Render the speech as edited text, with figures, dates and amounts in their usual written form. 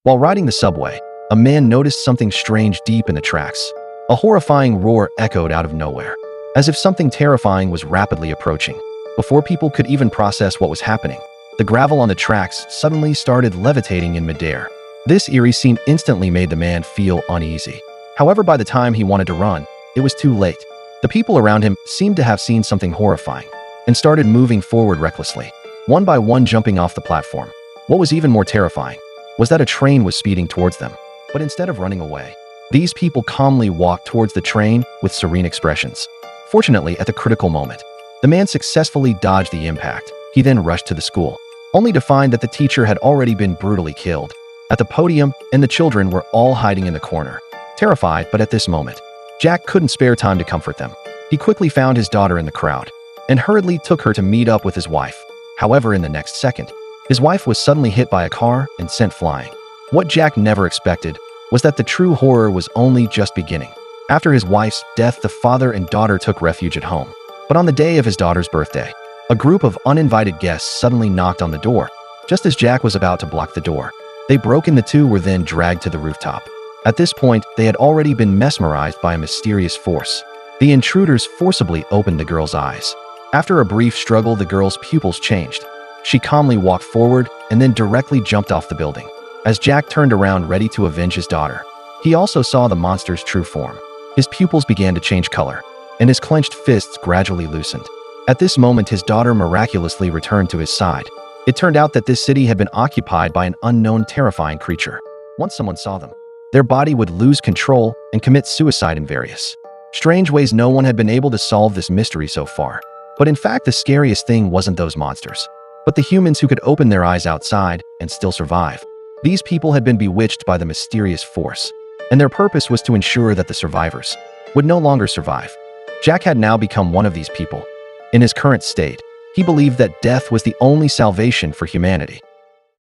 While riding the subway, a man noticed something strange deep in the tracks. A horrifying roar echoed out of nowhere, as if something terrifying was rapidly approaching. Before people could even process what was happening, the gravel on the tracks suddenly started levitating in midair. This eerie scene instantly made the man feel uneasy. However, by the time he wanted to run, it was too late. The people around him seemed to have seen something horrifying and started moving forward recklessly, one by one jumping off the platform. What was even more terrifying was that a train was speeding towards them. But instead of running away, these people calmly walked towards the train with serene expressions. Fortunately, at the critical moment, the man successfully dodged the impact. He then rushed to the school, only to find that the teacher had already been brutally killed. At the podium, and the children were all hiding in the corner, terrified. But at this moment, Jack couldn't spare time to comfort them. He quickly found his daughter in the crowd and hurriedly took her to meet up with his wife. However, in the next second, his wife was suddenly hit by a car and sent flying. What Jack never expected was that the true horror was only just beginning. After his wife's death, the father and daughter took refuge at home. But on the day of his daughter's birthday, a group of uninvited guests suddenly knocked on the door. Just as Jack was about to block the door, they broke in. The two were then dragged to the rooftop. At this point, they had already been mesmerized by a mysterious force. The intruders forcibly opened the girl's eyes. After a brief struggle, the girl's pupils changed. She calmly walked forward and then directly jumped off the building. As Jack turned around ready to avenge his daughter, he also saw the monster's true form. His pupils began to change color, and his clenched fists gradually loosened. At this moment, his daughter miraculously returned to his side. It turned out that this city had been occupied by an unknown terrifying creature. Once someone saw them, their body would lose control and commit suicide in various strange ways. No one had been able to solve this mystery so far. But in fact, the scariest thing wasn't those monsters, but the humans who could open their eyes outside and still survive. These people had been bewitched by the mysterious force, and their purpose was to ensure that the survivors would no longer survive. Jack had now become one of these people. In his current state, he believed that death was the only salvation for humanity.